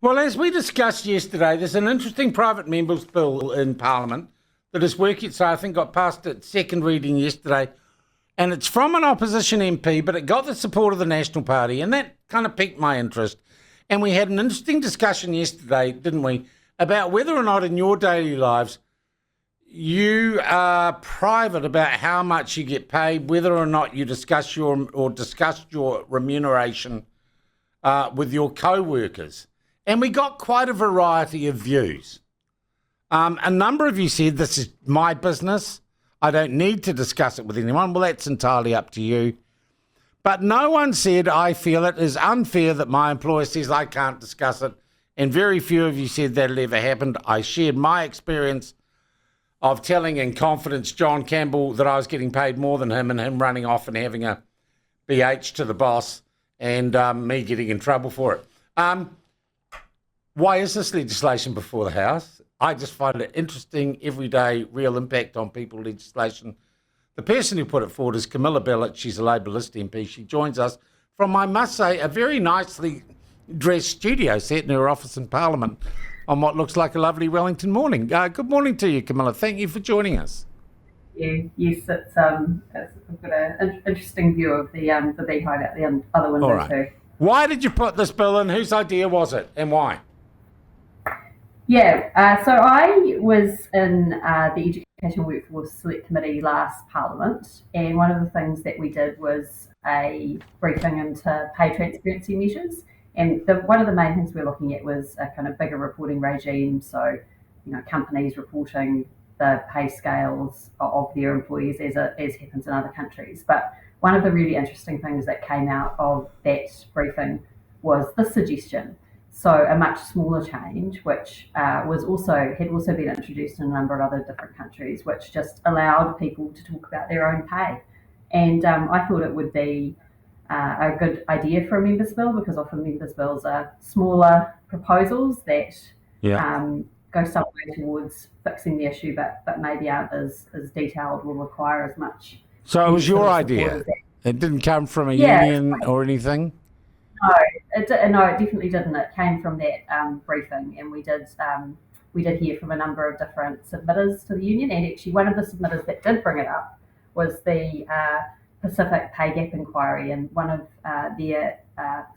Well, as we discussed yesterday, there's an interesting private members bill in Parliament that is working. So I think got past its second reading yesterday, and it's from an opposition MP, but it got the support of the National Party, and that kind of piqued my interest. And we had an interesting discussion yesterday, didn't we, about whether or not in your daily lives you are private about how much you get paid, whether or not you discussed your remuneration with your co-workers. And we got quite a variety of views. A number of you said, this is my business. I don't need to discuss it with anyone. Well, that's entirely up to you. But no one said, I feel it is unfair that my employer says I can't discuss it. And very few of you said that it ever happened. I shared my experience of telling in confidence John Campbell that I was getting paid more than him, and him running off and having a BH to the boss, and me getting in trouble for it. Why is this legislation before the House? I just find it interesting, everyday, real impact on people legislation. The person who put it forward is Camilla Belich. She's a Labour-list MP. She joins us from, I must say, a very nicely dressed studio set in her office in Parliament on what looks like a lovely Wellington morning. Good morning to you, Camilla. Thank you for joining us. Yeah, yes, I've got an interesting view of the beehive out the other window. All right. Too. Why did you put this bill in? Whose idea was it, and why? Yeah, so I was in the Education Workforce Select Committee last Parliament, and one of the things that we did was a briefing into pay transparency measures. And one of the main things we're looking at was a kind of bigger reporting regime. So, companies reporting the pay scales of their employees as happens in other countries. But one of the really interesting things that came out of that briefing was this suggestion. So a much smaller change, which had also been introduced in a number of other different countries, which just allowed people to talk about their own pay. And I thought it would be a good idea for a members' bill, because often members' bills are smaller proposals that go some way towards fixing the issue, but maybe aren't as detailed or require as much. So it was your idea? It didn't come from a union or anything? No, it definitely didn't. It came from that briefing, and we did hear from a number of different submitters to the union. And actually, one of the submitters that did bring it up was the Pacific Pay Gap Inquiry, and one of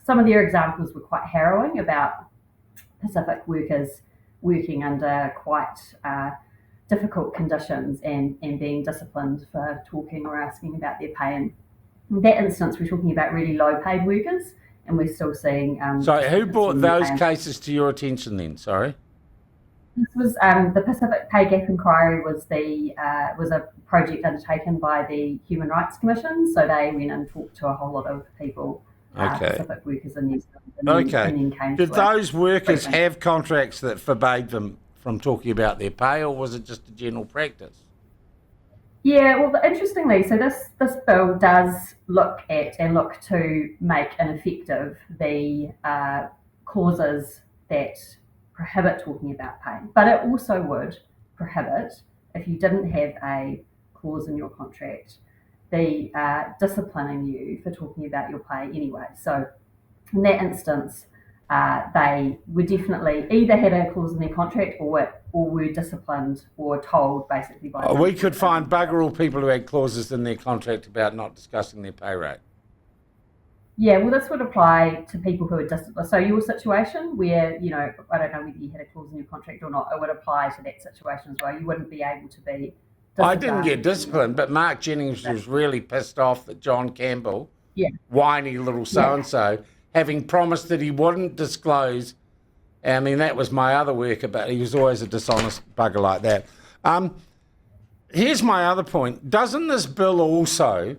some of their examples were quite harrowing about Pacific workers working under quite difficult conditions and being disciplined for talking or asking about their pay. And in that instance, we're talking about really low-paid workers. And we're still seeing. So, who brought those cases to your attention then? Sorry. This was the Pacific Pay Gap Inquiry was a project undertaken by the Human Rights Commission. So they went and talked to a whole lot of people, Pacific workers in New Zealand. And then came Did those workers have contracts that forbade them from talking about their pay, or was it just a general practice? Yeah, well, interestingly, so this bill does look to make ineffective the clauses that prohibit talking about pay. But it also would prohibit, if you didn't have a clause in your contract, the disciplining you for talking about your pay anyway. So in that instance, they would definitely either had a clause in their contract or were disciplined or told basically by. We could find bugger all people who had clauses in their contract about not discussing their pay rate. Yeah, well, this would apply to people who are disciplined. So your situation where, I don't know whether you had a clause in your contract or not, it would apply to that situation as well. You wouldn't be able to be disciplined. I didn't get disciplined, but Mark Jennings was really pissed off that John Campbell, whiny little so-and-so, having promised that he wouldn't disclose. I mean, that was my other worker, but he was always a dishonest bugger like that. Here's my other point. Doesn't this bill also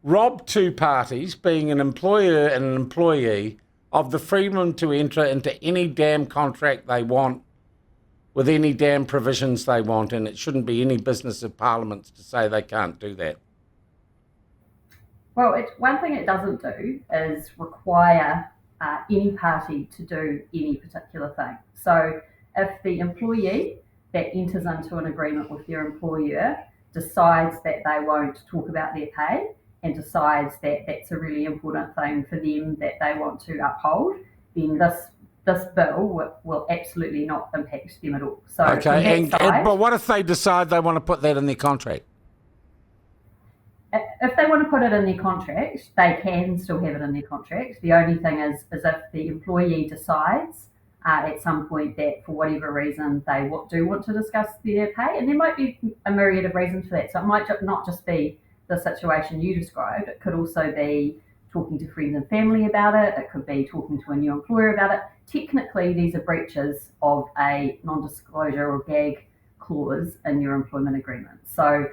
rob two parties, being an employer and an employee, of the freedom to enter into any damn contract they want with any damn provisions they want, and it shouldn't be any business of Parliament's to say they can't do that? Well, one thing it doesn't do is require any party to do any particular thing. So if the employee that enters into an agreement with their employer decides that they won't talk about their pay and decides that that's a really important thing for them that they want to uphold, then this this bill will absolutely not impact them at all. So Okay, side, but what if they decide they want to put that in their contract? if they want to put it in their contract, they can still have it in their contract. The only thing is if the employee decides at some point that for whatever reason they do want to discuss their pay, and there might be a myriad of reasons for that. So it might not just be the situation you described. It could also be talking to friends and family about it. It could be talking to a new employer about it. Technically, these are breaches of a non-disclosure or gag clause in your employment agreement. So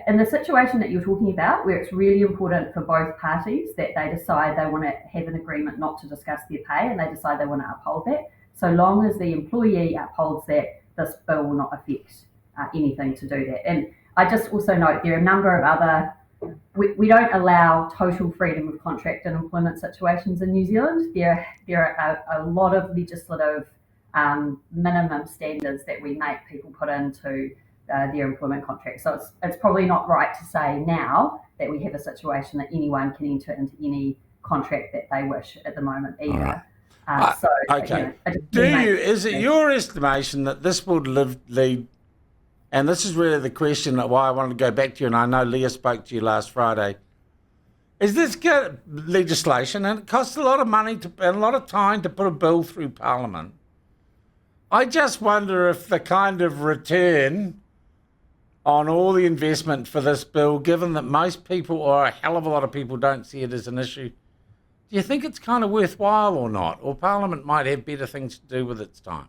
in the situation that you're talking about, where it's really important for both parties that they decide they want to have an agreement not to discuss their pay and they decide they want to uphold that, so long as the employee upholds that, this bill will not affect anything to do that. And I just also note there are a number of other, we don't allow total freedom of contract in employment situations in New Zealand. There are a lot of legislative minimum standards that we make people put into their employment contract. So it's probably not right to say now that we have a situation that anyone can enter into any contract that they wish at the moment either. Okay. Is it your estimation that this would lead, and this is really the question that why I wanted to go back to you, and I know Leah spoke to you last Friday, is this legislation, and it costs a lot of money and a lot of time to put a bill through Parliament. I just wonder if the kind of return on all the investment for this bill, given that most people, or a hell of a lot of people, don't see it as an issue, do you think it's kind of worthwhile or not? Or Parliament might have better things to do with its time?